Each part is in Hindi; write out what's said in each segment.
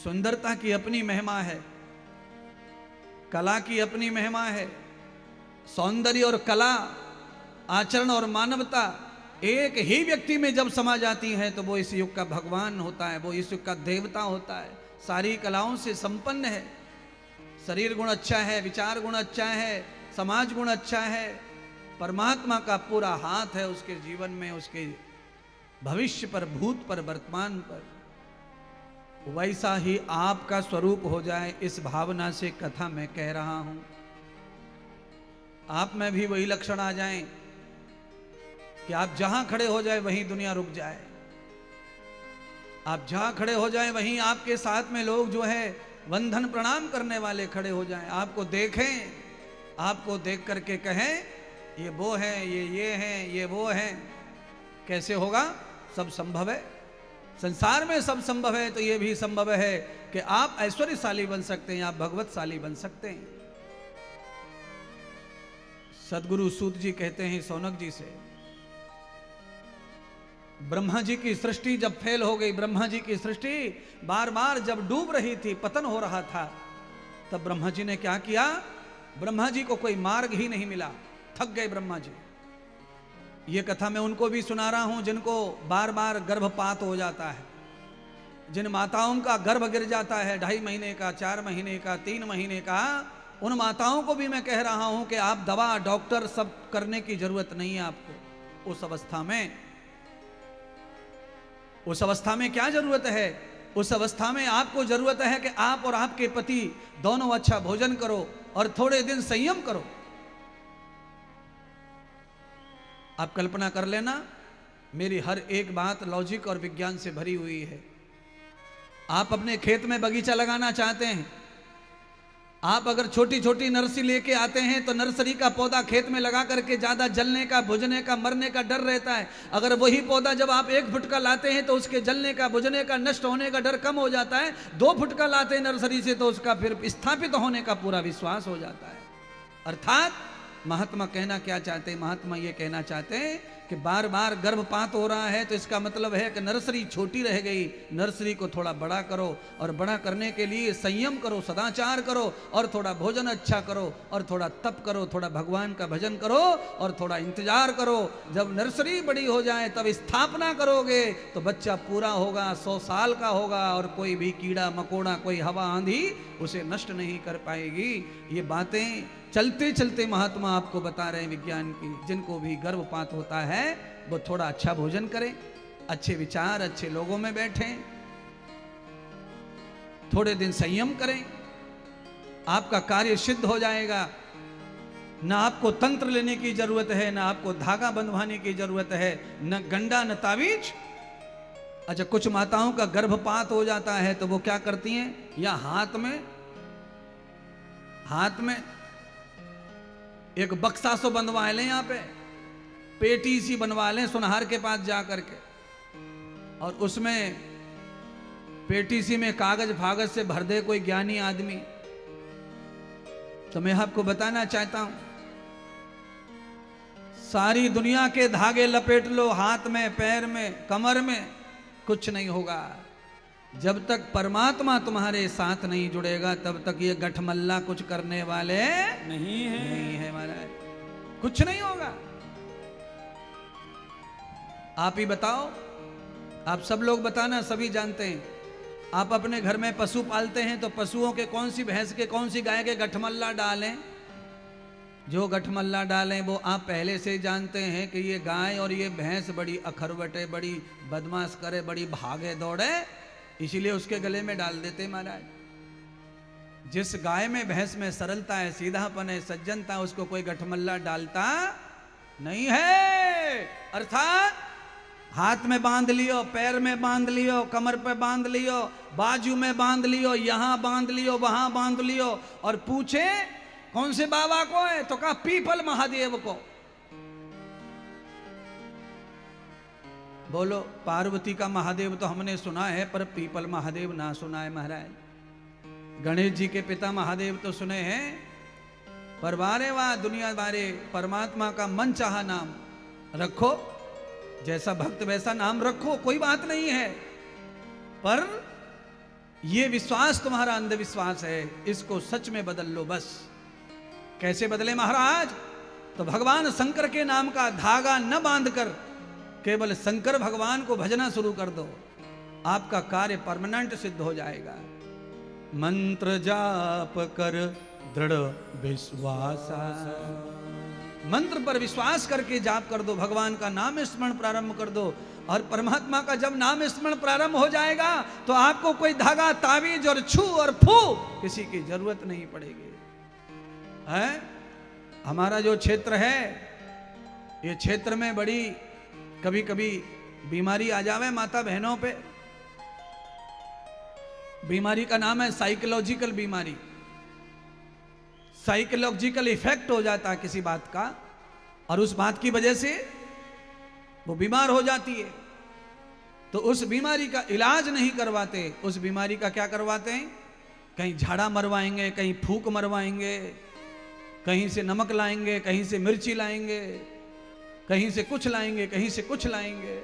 सुंदरता की अपनी महिमा है, कला की अपनी महिमा है। सौंदर्य और कला, आचरण और मानवता एक ही व्यक्ति में जब समा जाती हैं तो वो इस युग का भगवान होता है, वो इस युग का देवता होता है। सारी कलाओं से संपन्न है। शरीर गुण अच्छा है, विचार गुण अच्छा है, समाज गुण अच्छा है, परमात्मा का पूरा हाथ है उसके जीवन में, उसके भविष्य पर, भूत पर, वर्तमान पर। वैसा ही आपका स्वरूप हो जाए, इस भावना से कथा मैं कह रहा हूं। आप में भी वही लक्षण आ जाएं कि आप जहां खड़े हो जाए वहीं दुनिया रुक जाए। आप जहां खड़े हो जाए वहीं आपके साथ में लोग जो है वंदन प्रणाम करने वाले खड़े हो जाएं, आपको देखें, आपको देख करके कहें ये वो है, ये है, ये वो है। कैसे होगा? सब संभव है। संसार में सब संभव है तो ये भी संभव है कि आप ऐश्वर्यशाली बन सकते हैं, आप भगवतशाली बन सकते हैं। सदगुरु सूत जी कहते हैं सौनक जी से, ब्रह्मा जी की सृष्टि जब फेल हो गई, ब्रह्मा जी की सृष्टि बार बार जब डूब रही थी, पतन हो रहा था, तब ब्रह्मा जी ने क्या किया? ब्रह्मा जी को कोई मार्ग ही नहीं मिला, थक गए ब्रह्मा जी। ये कथा मैं उनको भी सुना रहा हूं जिनको बार बार गर्भपात हो जाता है, जिन माताओं का गर्भ गिर जाता है 2.5 महीने का, 4 महीने का, 3 महीने का, उन माताओं को भी मैं कह रहा हूं कि आप दवा, डॉक्टर सब करने की जरूरत नहीं है आपको। उस अवस्था में क्या जरूरत है? उस अवस्था में आपको जरूरत है कि आप और आपके पति दोनों अच्छा भोजन करो और थोड़े दिन संयम करो। आप कल्पना कर लेना, मेरी हर एक बात लॉजिक और विज्ञान से भरी हुई है। आप अपने खेत में बगीचा लगाना चाहते हैं, आप अगर छोटी छोटी नर्सरी लेके आते हैं तो नर्सरी का पौधा खेत में लगा करके ज्यादा जलने का, बुझने का, मरने का डर रहता है। अगर वही पौधा जब आप 1 फुट का लाते हैं तो उसके जलने का, बुझने का, नष्ट होने का डर कम हो जाता है। 2 फुट का लाते हैं नर्सरी से तो उसका फिर स्थापित होने का पूरा विश्वास हो जाता है। अर्थात महात्मा कहना क्या चाहते हैं? महात्मा ये कहना चाहते हैं कि बार बार गर्भपात हो रहा है तो इसका मतलब है कि नर्सरी छोटी रह गई, नर्सरी को थोड़ा बड़ा करो, और बड़ा करने के लिए संयम करो, सदाचार करो, और थोड़ा भोजन अच्छा करो, और थोड़ा तप करो, थोड़ा भगवान का भजन करो, और थोड़ा इंतजार करो। जब नर्सरी बड़ी हो जाए तब स्थापना करोगे तो बच्चा पूरा होगा, 100 साल का होगा, और कोई भी कीड़ा मकोड़ा, कोई हवा आंधी उसे नष्ट नहीं कर पाएगी। ये बातें चलते चलते महात्मा आपको बता रहे हैं विज्ञान की। जिनको भी गर्भपात होता है वो थोड़ा अच्छा भोजन करें, अच्छे विचार, अच्छे लोगों में बैठें, थोड़े दिन संयम करें, आपका कार्य सिद्ध हो जाएगा। ना आपको तंत्र लेने की जरूरत है, ना आपको धागा बंधवाने की जरूरत है, न गंडा न तावीज। अच्छा, कुछ माताओं का गर्भपात हो जाता है तो वो क्या करती हैं? या हाथ में एक बक्सा सो बंधवा लें, यहाँ पे पेटी सी बनवा लें सुनहार के पास जा करके, और उसमें पेटी सी में कागज फागज से भर दे कोई ज्ञानी आदमी। तो मैं आपको बताना चाहता हूं, सारी दुनिया के धागे लपेट लो हाथ में, पैर में, कमर में, कुछ नहीं होगा। जब तक परमात्मा तुम्हारे साथ नहीं जुड़ेगा तब तक ये गठमल्ला कुछ करने वाले नहीं है महाराज, कुछ नहीं होगा। आप ही बताओ, आप सब लोग बताना, सभी जानते हैं। आप अपने घर में पशु पालते हैं तो पशुओं के कौन सी भैंस के, कौन सी गाय के गठमल्ला डालें? जो गठमल्ला डालें वो आप पहले से जानते हैं कि ये गाय और ये भैंस बड़ी अखरवटे, बड़ी बदमाश करे, बड़ी भागे दौड़े, इसीलिए उसके गले में डाल देते महाराज। जिस गाय में, भैंस में सरलता है, सीधापन है, सज्जनता, उसको कोई गठमल्ला डालता नहीं है। अर्थात हाथ में बांध लियो, पैर में बांध लियो, कमर पे बांध लियो, बाजू में बांध लियो, यहां बांध लियो, वहां बांध लियो, और पूछे कौन से बाबा को है तो कहा पीपल महादेव को। बोलो, पार्वती का महादेव तो हमने सुना है पर पीपल महादेव ना सुना है महाराज। गणेश जी के पिता महादेव तो सुने हैं, पर बारे वाह दुनिया बारे परमात्मा का मन चाहा नाम रखो, जैसा भक्त वैसा नाम रखो, कोई बात नहीं है, पर ये विश्वास तुम्हारा अंधविश्वास है, इसको सच में बदल लो बस। कैसे बदले महाराज? तो भगवान शंकर के नाम का धागा न बांधकर केवल शंकर भगवान को भजना शुरू कर दो, आपका कार्य परमानेंट सिद्ध हो जाएगा। मंत्र जाप कर दृढ़ विश्वास, मंत्र पर विश्वास करके जाप कर दो, भगवान का नाम स्मरण प्रारंभ कर दो, और परमात्मा का जब नाम स्मरण प्रारंभ हो जाएगा तो आपको कोई धागा, तावीज और छू और फू किसी की जरूरत नहीं पड़ेगी। है हमारा जो क्षेत्र है, ये क्षेत्र में बड़ी कभी कभी बीमारी आ जावे माता बहनों पे। बीमारी का नाम है साइकोलॉजिकल बीमारी। साइकोलॉजिकल इफेक्ट हो जाता है किसी बात का, और उस बात की वजह से वो बीमार हो जाती है। तो उस बीमारी का इलाज नहीं करवाते, उस बीमारी का क्या करवाते हैं? कहीं झाड़ा मरवाएंगे, कहीं फूक मरवाएंगे, कहीं से नमक लाएंगे, कहीं से मिर्ची लाएंगे, कहीं से कुछ लाएंगे, कहीं से कुछ लाएंगे।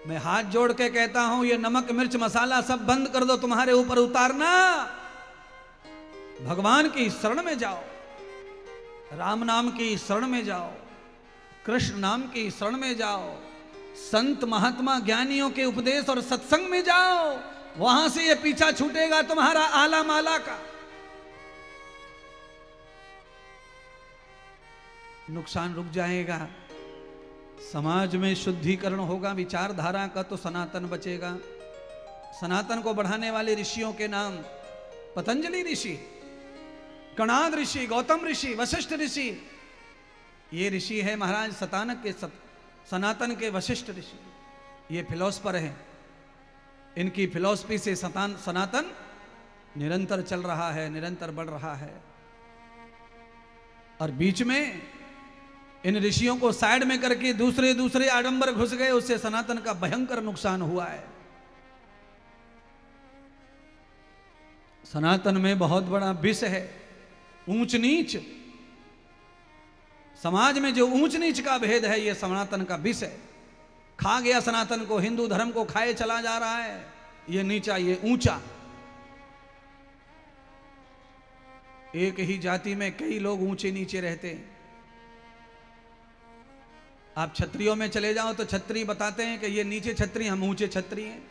मैं हाथ जोड़ के कहता हूं, ये नमक मिर्च मसाला सब बंद कर दो, तुम्हारे ऊपर उतारना। भगवान की शरण में जाओ, राम नाम की शरण में जाओ, कृष्ण नाम की शरण में जाओ, संत महात्मा ज्ञानियों के उपदेश और सत्संग में जाओ, वहां से ये पीछा छूटेगा तुम्हारा आला माला का। नुकसान रुक जाएगा, समाज में शुद्धिकरण होगा, विचारधारा का तो सनातन बचेगा। सनातन को बढ़ाने वाले ऋषियों के नाम पतंजलि ऋषि, कणाद ऋषि, गौतम ऋषि, वशिष्ठ ऋषि, ये ऋषि है महाराज सतानक के सनातन के वशिष्ठ ऋषि। ये फिलोसफर हैं, इनकी फिलॉसफी से सनातन निरंतर चल रहा है, निरंतर बढ़ रहा है। और बीच में इन ऋषियों को साइड में करके दूसरे आडंबर घुस गए, उससे सनातन का भयंकर नुकसान हुआ है। सनातन में बहुत बड़ा विष है, ऊंच नीच। समाज में जो ऊंच नीच का भेद है, ये सनातन का विष है। खा गया सनातन को, हिंदू धर्म को खाए चला जा रहा है। ये नीचा, ये ऊंचा। एक ही जाति में कई लोग ऊंचे नीचे रहते हैं। आप क्षत्रियों में चले जाओ तो क्षत्रिय बताते हैं कि ये नीचे क्षत्रिय, हम ऊंचे क्षत्रिय हैं।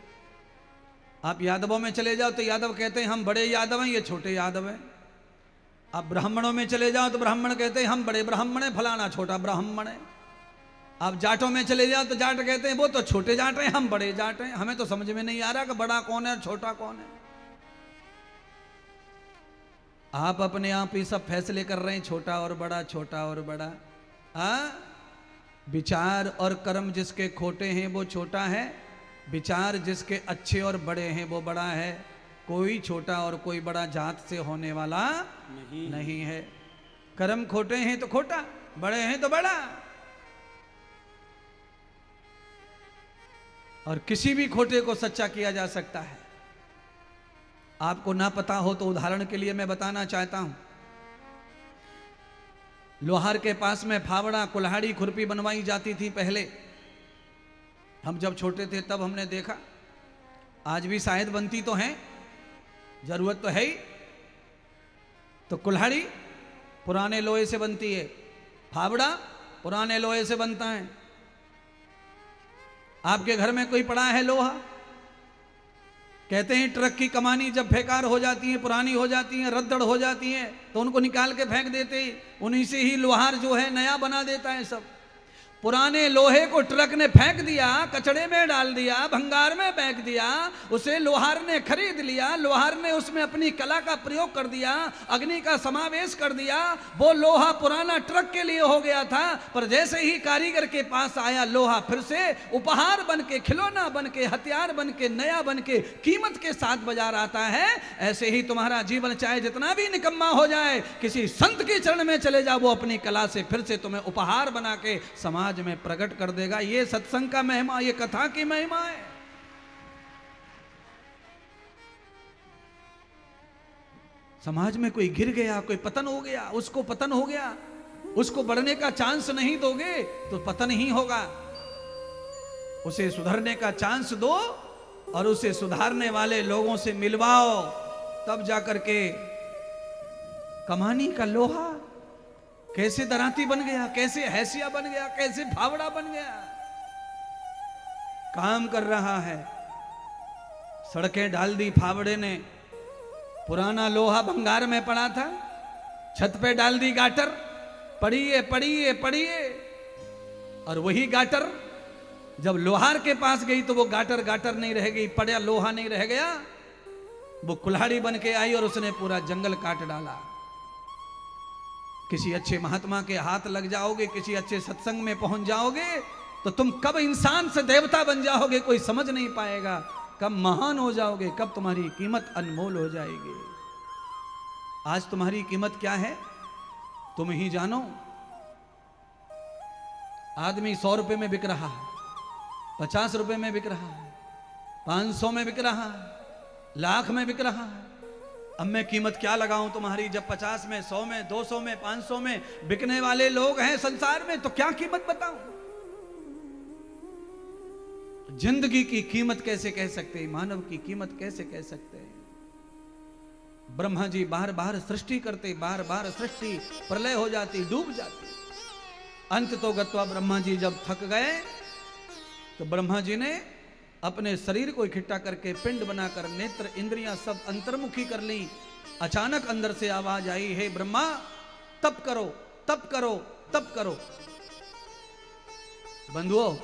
आप यादवों में चले जाओ तो यादव कहते हैं हम बड़े यादव हैं, ये छोटे यादव हैं। आप ब्राह्मणों में चले जाओ तो ब्राह्मण कहते हैं हम बड़े ब्राह्मण हैं, फलाना छोटा ब्राह्मण है। आप जाटों में चले जाओ तो जाट कहते हैं वो तो छोटे जाट हैं, हम बड़े जाट हैं। हमें तो समझ में नहीं आ रहा कि बड़ा कौन है और छोटा कौन है। आप अपने आप ही सब फैसले कर रहे हैं, छोटा और बड़ा, छोटा और बड़ा। विचार और कर्म जिसके खोटे हैं वो छोटा है, विचार जिसके अच्छे और बड़े हैं वो बड़ा है। कोई छोटा और कोई बड़ा जात से होने वाला नहीं है। कर्म खोटे हैं तो खोटा, बड़े हैं तो बड़ा। और किसी भी खोटे को सच्चा किया जा सकता है। आपको ना पता हो तो उदाहरण के लिए मैं बताना चाहता हूं। लोहार के पास में फावड़ा, कुल्हाड़ी, खुरपी बनवाई जाती थी पहले। हम जब छोटे थे तब हमने देखा, आज भी शायद बनती तो हैं, जरूरत तो है ही। तो कुल्हाड़ी पुराने लोहे से बनती है, फावड़ा पुराने लोहे से बनता है। आपके घर में कोई पड़ा है लोहा? कहते हैं ट्रक की कमानी जब बेकार हो जाती है, पुरानी हो जाती है, रद्दड़ हो जाती है, तो उनको निकाल के फेंक देते ही, उन्हीं से ही लोहार जो है नया बना देता है। सब पुराने लोहे को ट्रक ने फेंक दिया, कचड़े में डाल दिया, भंगार में फेंक दिया, उसे लोहार ने खरीद लिया, लोहार ने उसमें अपनी कला का प्रयोग कर दिया, अग्नि का समावेश कर दिया। वो लोहा पुराना ट्रक के लिए हो गया था, पर जैसे ही कारीगर के पास आया, लोहा फिर से उपहार बन के, खिलौना बन के, हथियार बन के, नया बन के, कीमत के साथ बाजार आता है। ऐसे ही तुम्हारा जीवन चाहे जितना भी निकम्मा हो जाए, किसी संत के चरण में चले जाओ, वो अपनी कला से फिर से तुम्हें उपहार बना के समाज में प्रकट कर देगा। ये सत्संग का महिमा, ये कथा की महिमा है। समाज में कोई गिर गया, कोई पतन हो गया, उसको पतन हो गया, उसको बढ़ने का चांस नहीं दोगे तो पतन ही होगा। उसे सुधरने का चांस दो और उसे सुधारने वाले लोगों से मिलवाओ, तब जाकर के कमानी का लोहा कैसे दराती बन गया, कैसे हैसिया बन गया, कैसे फावड़ा बन गया, काम कर रहा है। सड़कें डाल दी फावड़े ने, पुराना लोहा भंगार में पड़ा था, छत पे डाल दी गाटर, पड़िए पड़िए पड़िए। और वही गाटर जब लोहार के पास गई तो वो गाटर गाटर नहीं रह गई, पड़ा लोहा नहीं रह गया, वो कुल्हाड़ी बन के आई और उसने पूरा जंगल काट डाला। किसी अच्छे महात्मा के हाथ लग जाओगे, किसी अच्छे सत्संग में पहुंच जाओगे तो तुम कब इंसान से देवता बन जाओगे कोई समझ नहीं पाएगा, कब महान हो जाओगे, कब तुम्हारी कीमत अनमोल हो जाएगी। आज तुम्हारी कीमत क्या है तुम ही जानो। आदमी 100 रुपए में बिक रहा है, 50 रुपए में बिक रहा है, 500 में बिक रहा है, लाख में बिक रहा है। अब मैं कीमत क्या लगाऊं तुम्हारी, जब 50 में, 100 में, 200 में, 500 में बिकने वाले लोग हैं संसार में, तो क्या कीमत बताऊं। जिंदगी की कीमत कैसे कह सकते हैं, मानव की कीमत कैसे कह सकते हैं। ब्रह्मा जी बार बार सृष्टि करते, बार बार सृष्टि प्रलय हो जाती, डूब जाती। अंत तो गत्वा ब्रह्मा जी जब थक गए तो ब्रह्मा जी ने अपने शरीर को इकट्ठा करके पिंड बनाकर नेत्र इंद्रियां सब अंतर्मुखी कर ली। अचानक अंदर से आवाज आई, हे ब्रह्मा तप करो तप करो तप करो। बंधुओं,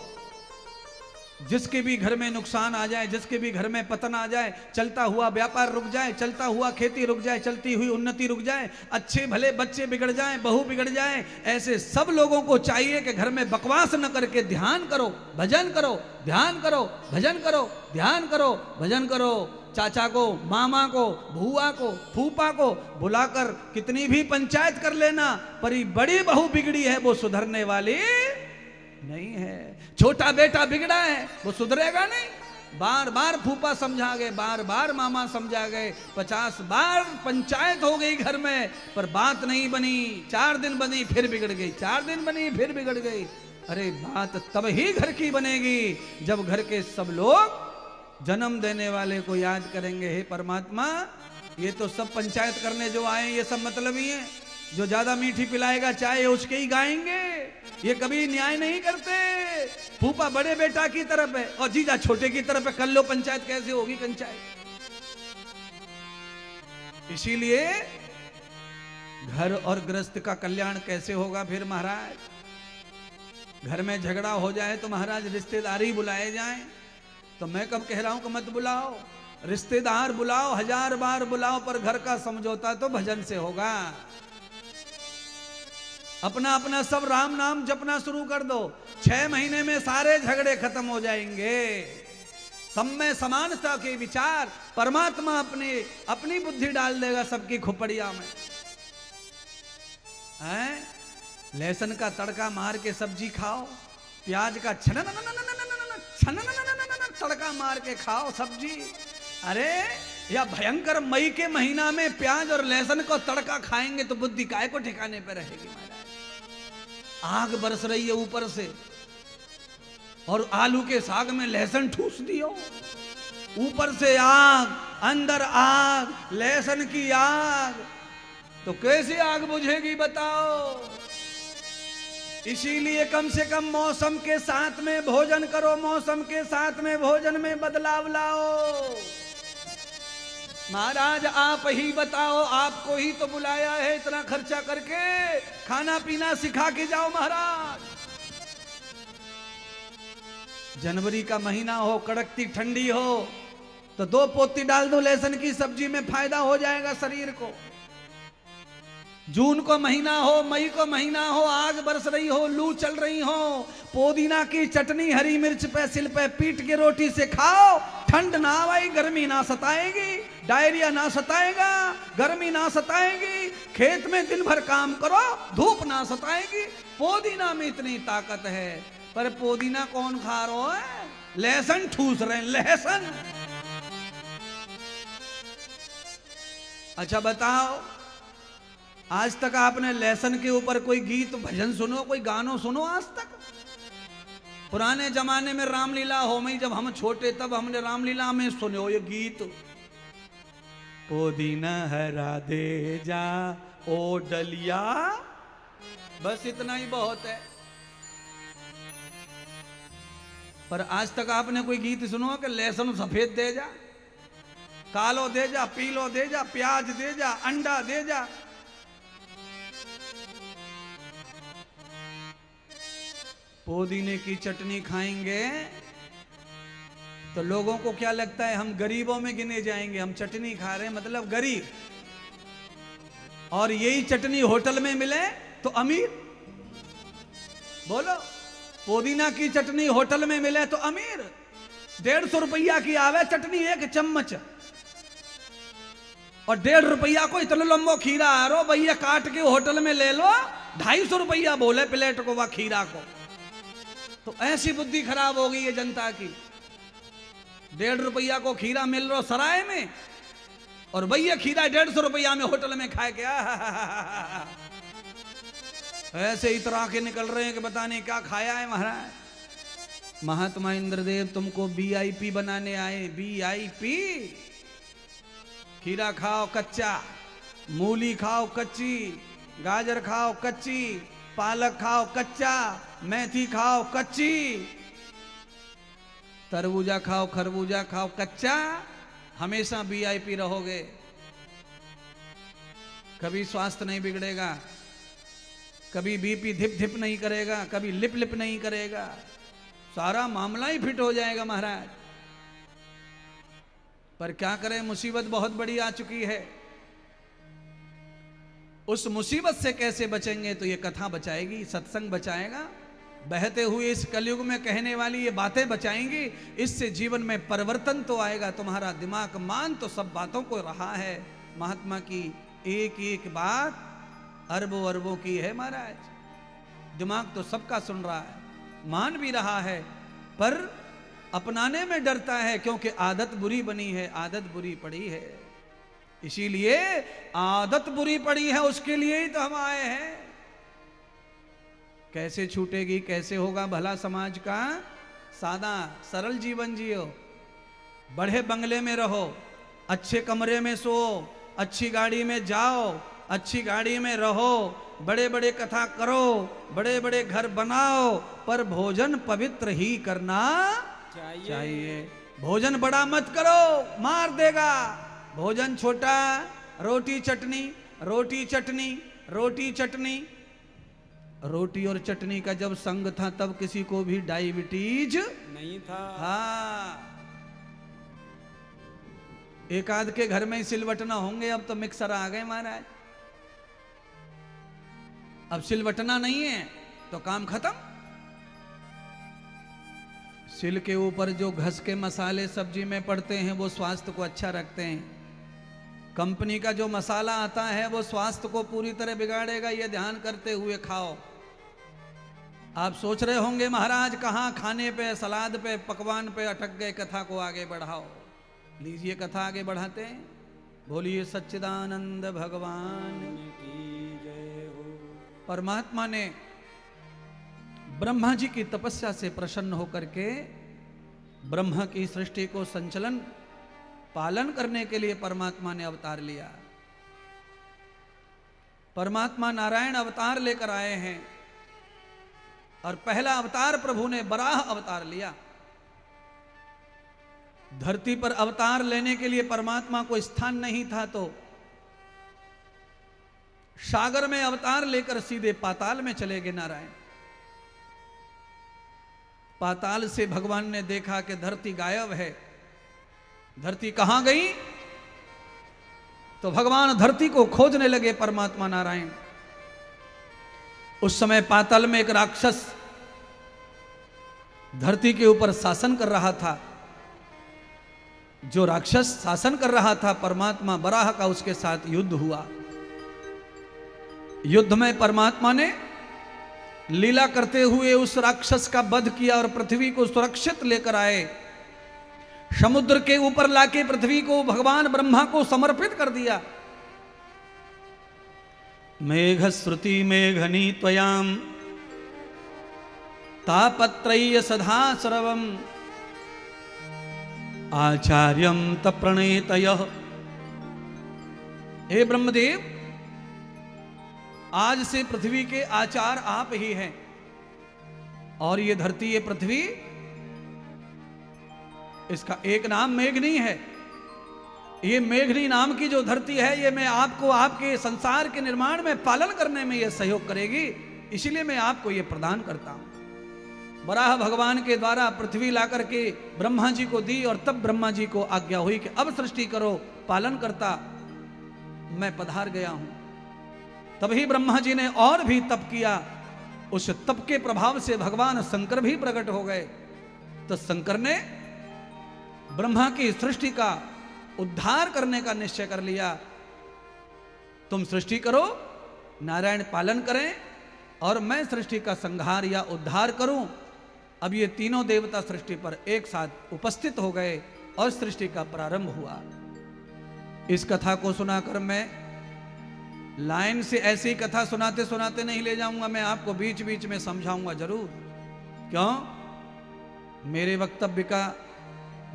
जिसके भी घर में नुकसान आ जाए, जिसके भी घर में पतन आ जाए, चलता हुआ व्यापार रुक जाए, चलता हुआ खेती रुक जाए, चलती हुई उन्नति रुक जाए, अच्छे भले बच्चे बिगड़ जाएं, बहू बिगड़ जाए, ऐसे सब लोगों को चाहिए कि घर में बकवास न करके ध्यान करो, भजन करो, ध्यान करो, भजन करो, ध्यान करो, भजन करो। चाचा को, मामा को, भूआ को, फूफा को बुलाकर कितनी भी पंचायत कर लेना, पर ये बड़ी बहू बिगड़ी है वो सुधरने वाली नहीं है। छोटा बेटा बिगड़ा है वो सुधरेगा नहीं। बार बार फूफा समझा गए, बार बार मामा समझा गए, 50 बार पंचायत हो गई घर में, पर बात नहीं बनी। 4 दिन बनी फिर बिगड़ गई, 4 दिन बनी फिर बिगड़ गई। अरे बात तब ही घर की बनेगी जब घर के सब लोग जन्म देने वाले को याद करेंगे। हे परमात्मा, ये तो सब पंचायत करने जो आए ये सब मतलबी हैं, जो ज्यादा मीठी पिलाएगा चाय उसके ही गाएंगे, ये कभी न्याय नहीं करते। फूफा बड़े बेटा की तरफ है और जीजा छोटे की तरफ है, कर लो पंचायत, कैसे होगी पंचायत। इसीलिए घर और गृहस्थ का कल्याण कैसे होगा फिर महाराज। घर में झगड़ा हो जाए तो महाराज रिश्तेदारी बुलाए जाएं, तो मैं कब कह रहा हूं कि मत बुलाओ, रिश्तेदार बुलाओ, 1000 बार बुलाओ, पर घर का समझौता तो भजन से होगा। अपना अपना सब राम नाम जपना शुरू कर दो, 6 महीने में सारे झगड़े खत्म हो जाएंगे। सब में समानता के विचार, परमात्मा अपनी बुद्धि डाल देगा सबकी खोपड़िया में। हैं? लहसुन का तड़का मार के सब्जी खाओ, प्याज का छन तड़का मार के खाओ सब्जी। अरे या भयंकर मई के महीना में प्याज और लहसुन को तड़का खाएंगे तो बुद्धि काय को ठिकाने पे रहेगी महाराज। आग बरस रही है ऊपर से और आलू के साग में लहसुन ठूस दियो, ऊपर से आग, अंदर आग, लहसुन की आग, तो कैसे आग बुझेगी बताओ। इसीलिए कम से कम मौसम के साथ में भोजन करो, मौसम के साथ में भोजन में बदलाव लाओ। महाराज आप ही बताओ, आपको ही तो बुलाया है इतना खर्चा करके, खाना पीना सिखा के जाओ महाराज। जनवरी का महीना हो, कड़कती ठंडी हो, तो 2 पोती डाल दो लहसुन की सब्जी में, फायदा हो जाएगा शरीर को। जून को महीना हो, मई को महीना हो, आग बरस रही हो, लू चल रही हो, पुदीना की चटनी हरी मिर्च पे सिल पे पीट के रोटी से खाओ, ठंड ना आएगी, गर्मी ना सताएगी, डायरिया ना सताएगा, गर्मी ना सताएगी, खेत में दिन भर काम करो, धूप ना सताएगी। पुदीना में इतनी ताकत है, पर पुदीना कौन खा रहा है, लहसुन ठूस रहे हैं, लहसुन। अच्छा बताओ, आज तक आपने लहसुन के ऊपर कोई गीत भजन सुनो, कोई गानो सुनो आज तक? पुराने जमाने में रामलीला हो मई, जब हम छोटे तब हमने रामलीला में सुने हो ये गीत, पुदीना हरा दे जा ओ डलिया, बस इतना ही बहुत है। पर आज तक आपने कोई गीत सुनो कि लहसुन सफेद दे जा, कालो दे जा, पीलो दे जा, प्याज दे जा, अंडा दे जा। पुदीने की चटनी खाएंगे तो लोगों को क्या लगता है हम गरीबों में गिने जाएंगे, हम चटनी खा रहे हैं मतलब गरीब, और यही चटनी होटल में मिले तो अमीर। बोलो, पुदीना की चटनी होटल में मिले तो अमीर। 150 रुपया की आवे चटनी एक चम्मच, और 1.5 रुपया को इतना लंबो खीरा आ रो भैया काट के होटल में ले लो, 250 रुपया बोले प्लेट को वह खीरा को। तो ऐसी बुद्धि खराब हो गई है जनता की। 1.5 रुपया को खीरा मिल रहा सराय में, और भैया खीरा 150 रुपया में होटल में खाए क्या। ऐसे इतरा के निकल रहे हैं कि पता नहीं क्या खाया है महाराज। महात्मा इंद्रदेव तुमको VIP बनाने आए, VIP। खीरा खाओ कच्चा, मूली खाओ कच्ची, गाजर खाओ कच्ची, पालक खाओ कच्चा, मेथी खाओ कच्ची, तरबूजा खाओ, खरबूजा खाओ कच्चा, हमेशा VIP रहोगे, कभी स्वास्थ्य नहीं बिगड़ेगा, कभी BP धिप धिप नहीं करेगा, कभी लिप लिप नहीं करेगा, सारा मामला ही फिट हो जाएगा महाराज। पर क्या करें, मुसीबत बहुत बड़ी आ चुकी है। उस मुसीबत से कैसे बचेंगे, तो ये कथा बचाएगी, सत्संग बचाएगा, बहते हुए इस कलयुग में कहने वाली ये बातें बचाएंगी। इससे जीवन में परिवर्तन तो आएगा। तुम्हारा दिमाग मान तो सब बातों को रहा है, महात्मा की एक एक बात अरबों अरबों की है महाराज। दिमाग तो सबका सुन रहा है, मान भी रहा है, पर अपनाने में डरता है, क्योंकि आदत बुरी बनी है, आदत बुरी पड़ी है। इसीलिए आदत बुरी पड़ी है, उसके लिए ही तो हम आए हैं। कैसे छूटेगी, कैसे होगा भला समाज का? सादा सरल जीवन जियो, बड़े बंगले में रहो, अच्छे कमरे में सो, अच्छी गाड़ी में जाओ, अच्छी गाड़ी में रहो, बड़े बड़े कथा करो, बड़े बड़े घर बनाओ, पर भोजन पवित्र ही करना चाहिए। भोजन बड़ा मत करो, मार देगा। भोजन छोटा, रोटी चटनी, रोटी चटनी, रोटी चटनी। रोटी और चटनी का जब संग था तब किसी को भी डायबिटीज नहीं था। हाँ, एक आध के घर में ही सिलवटना होंगे, अब तो मिक्सर आ गए महाराज। अब सिलवटना नहीं है तो काम खत्म। सिल के ऊपर जो घस के मसाले सब्जी में पड़ते हैं वो स्वास्थ्य को अच्छा रखते हैं। कंपनी का जो मसाला आता है वो स्वास्थ्य को पूरी तरह बिगाड़ेगा, ये ध्यान करते हुए खाओ। आप सोच रहे होंगे महाराज कहाँ खाने पे, सलाद पे, पकवान पे अटक गए, कथा को आगे बढ़ाओ। लीजिए कथा आगे बढ़ाते हैं। बोलिए सच्चिदानंद भगवान की जय हो। परमात्मा ने ब्रह्मा जी की तपस्या से प्रसन्न होकर के ब्रह्मा की सृष्टि को संचलन पालन करने के लिए परमात्मा ने अवतार लिया। परमात्मा नारायण अवतार लेकर आए हैं, और पहला अवतार प्रभु ने बराह अवतार लिया। धरती पर अवतार लेने के लिए परमात्मा को स्थान नहीं था, तो सागर में अवतार लेकर सीधे पाताल में चले गए नारायण। पाताल से भगवान ने देखा कि धरती गायब है। धरती कहां गई? तो भगवान धरती को खोजने लगे परमात्मा नारायण। उस समय पाताल में एक राक्षस धरती के ऊपर शासन कर रहा था। जो राक्षस शासन कर रहा था, परमात्मा बराह का उसके साथ युद्ध हुआ। युद्ध में परमात्मा ने लीला करते हुए उस राक्षस का वध किया और पृथ्वी को सुरक्षित लेकर आए। समुद्र के ऊपर लाके पृथ्वी को भगवान ब्रह्मा को समर्पित कर दिया। मेघ श्रुति मेघनी त्वयाम तापत्रय्य सदा सर्वम आचार्यम तप्रणेतयः। हे ब्रह्मदेव, आज से पृथ्वी के आचार्य आप ही हैं, और ये धरती, ये पृथ्वी, इसका एक नाम मेघनी है। ये मेघनी नाम की जो धरती है, ये मैं आपको आपके संसार के निर्माण में पालन करने में ये सहयोग करेगी, इसलिए मैं आपको ये प्रदान करता हूं। वराह भगवान के द्वारा पृथ्वी लाकर के ब्रह्मा जी को दी, और तब ब्रह्मा जी को आज्ञा हुई कि अब सृष्टि करो। पालन करता मैं पधार गया हूं। तभी ब्रह्मा जी ने और भी तप किया। उस तप के प्रभाव से भगवान शंकर भी प्रकट हो गए। तो शंकर ने ब्रह्मा की सृष्टि का उद्धार करने का निश्चय कर लिया। तुम सृष्टि करो, नारायण पालन करें, और मैं सृष्टि का संहार या उद्धार करूं। अब ये तीनों देवता सृष्टि पर एक साथ उपस्थित हो गए और सृष्टि का प्रारंभ हुआ। इस कथा को सुनाकर मैं लाइन से ऐसी कथा सुनाते सुनाते नहीं ले जाऊंगा, मैं आपको बीच बीच में समझाऊंगा जरूर। क्यों? मेरे वक्तव्य का,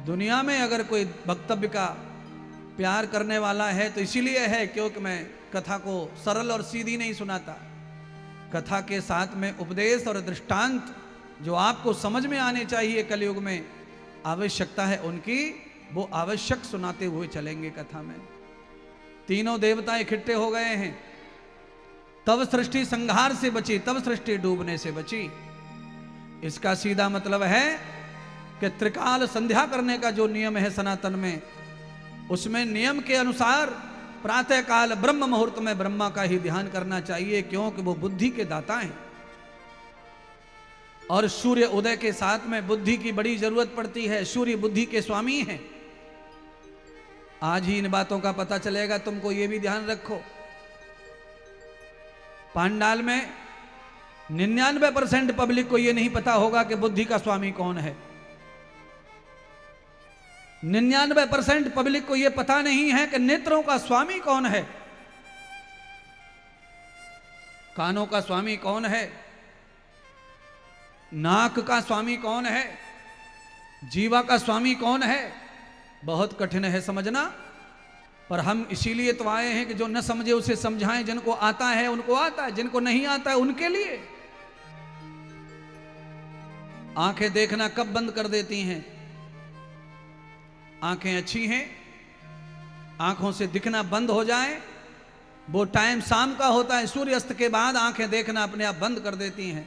दुनिया में अगर कोई वक्तव्य का प्यार करने वाला है तो इसीलिए है क्योंकि मैं कथा को सरल और सीधी नहीं सुनाता। कथा के साथ में उपदेश और दृष्टांत जो आपको समझ में आने चाहिए, कलयुग में आवश्यकता है उनकी, वो आवश्यक सुनाते हुए चलेंगे कथा में। तीनों देवता इकट्ठे हो गए हैं, तब सृष्टि संहार से बची, तब सृष्टि डूबने से बची। इसका सीधा मतलब है कि त्रिकाल संध्या करने का जो नियम है सनातन में, उसमें नियम के अनुसार प्रातः काल ब्रह्म मुहूर्त में ब्रह्मा का ही ध्यान करना चाहिए, क्योंकि वो बुद्धि के दाता हैं। और सूर्य उदय के साथ में बुद्धि की बड़ी जरूरत पड़ती है। सूर्य बुद्धि के स्वामी हैं। आज ही इन बातों का पता चलेगा तुमको, ये भी ध्यान रखो। पांडाल में 99% पब्लिक को ये नहीं पता होगा कि बुद्धि का स्वामी कौन है। 99% पब्लिक को यह पता नहीं है कि नेत्रों का स्वामी कौन है, कानों का स्वामी कौन है, नाक का स्वामी कौन है, जीवा का स्वामी कौन है। बहुत कठिन है समझना, पर हम इसीलिए तो आए हैं कि जो न समझे उसे समझाएं। जिनको आता है उनको आता है, जिनको नहीं आता है उनके लिए। आंखें देखना कब बंद कर देती हैं? आंखें अच्छी हैं, आंखों से दिखना बंद हो जाए, वो टाइम शाम का होता है, सूर्यास्त के बाद आंखें देखना अपने आप बंद कर देती हैं।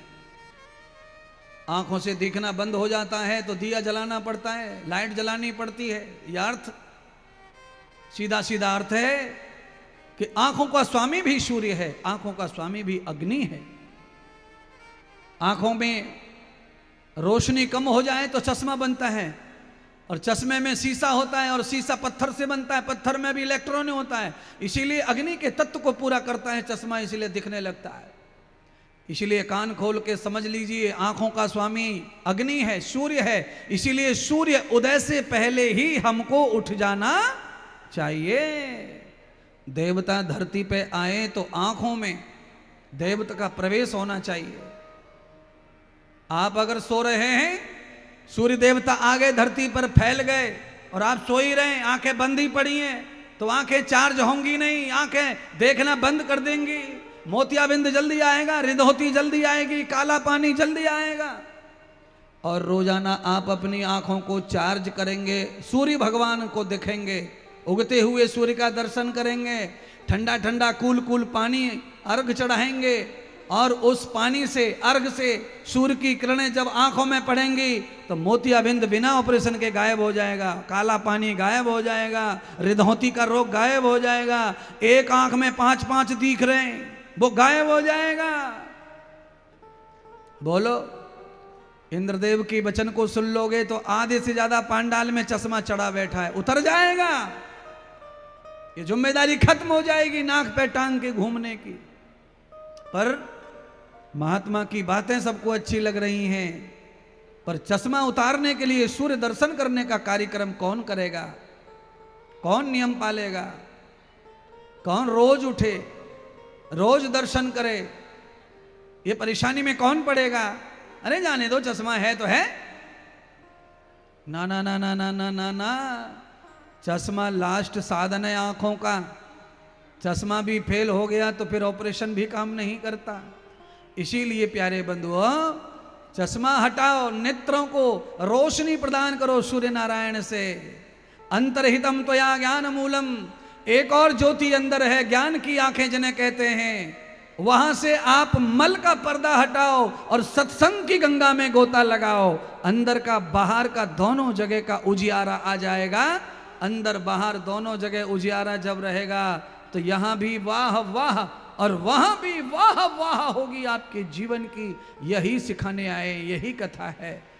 आंखों से दिखना बंद हो जाता है तो दिया जलाना पड़ता है, लाइट जलानी पड़ती है। यह अर्थ, सीधा सीधा अर्थ है कि आंखों का स्वामी भी सूर्य है, आंखों का स्वामी भी अग्नि है। आंखों में रोशनी कम हो जाए तो चश्मा बनता है, और चश्मे में शीशा होता है, और शीशा पत्थर से बनता है, पत्थर में भी इलेक्ट्रॉन होता है। इसीलिए अग्नि के तत्व को पूरा करता है चश्मा, इसलिए दिखने लगता है। इसीलिए कान खोल के समझ लीजिए, आंखों का स्वामी अग्नि है, सूर्य है। इसीलिए सूर्य उदय से पहले ही हमको उठ जाना चाहिए। देवता धरती पे आए तो आंखों में देवता का प्रवेश होना चाहिए। आप अगर सो रहे हैं, सूर्य देवता आ गए, धरती पर फैल गए, और आप सो ही रहे, आंखें बंद ही पड़ी हैं, तो आंखें चार्ज होंगी नहीं, आंखें देखना बंद कर देंगी। मोतियाबिंद जल्दी आएगा, हृदहोती जल्दी आएगी, काला पानी जल्दी आएगा। और रोजाना आप अपनी आंखों को चार्ज करेंगे, सूर्य भगवान को देखेंगे, उगते हुए सूर्य का दर्शन करेंगे, ठंडा ठंडा कूल कूल पानी अर्घ चढ़ाएंगे, और उस पानी से, अर्घ से सूर्य की किरणें जब आंखों में पड़ेंगी तो मोतियाबिंद बिना ऑपरेशन के गायब हो जाएगा, काला पानी गायब हो जाएगा, हृदहोती का रोग गायब हो जाएगा। एक आंख में 5-5 दिख रहे हैं, वो गायब हो जाएगा। बोलो, इंद्रदेव की वचन को सुन लोगे तो आधे से ज्यादा पांडाल में चश्मा चढ़ा बैठा है, उतर जाएगा। ये जिम्मेदारी खत्म हो जाएगी नाक पे टांग के घूमने की। पर महात्मा की बातें सबको अच्छी लग रही हैं, पर चश्मा उतारने के लिए, सूर्य दर्शन करने का कार्यक्रम कौन करेगा? कौन नियम पालेगा? कौन रोज उठे, रोज दर्शन करे? ये परेशानी में कौन पड़ेगा? अरे जाने दो, चश्मा है तो है। ना ना ना ना ना ना ना ना, चश्मा लास्ट साधन है आंखों का। चश्मा भी फेल हो गया तो फिर ऑपरेशन भी काम नहीं करता। इसीलिए प्यारे बंधुओं, चश्मा हटाओ, नेत्रों को रोशनी प्रदान करो सूर्य नारायण से। अंतर्हितम त्वया ज्ञान मूलम, एक और ज्योति अंदर है, ज्ञान की आंखें जिन्हें कहते हैं। वहां से आप मल का पर्दा हटाओ और सत्संग की गंगा में गोता लगाओ। अंदर का बाहर का दोनों जगह का उजियारा आ जाएगा। अंदर बाहर दोनों जगह उजियारा जब रहेगा तो यहां भी वाह वाह और वहां भी वाह वाह होगी आपके जीवन की। यही सिखाने आए, यही कथा है।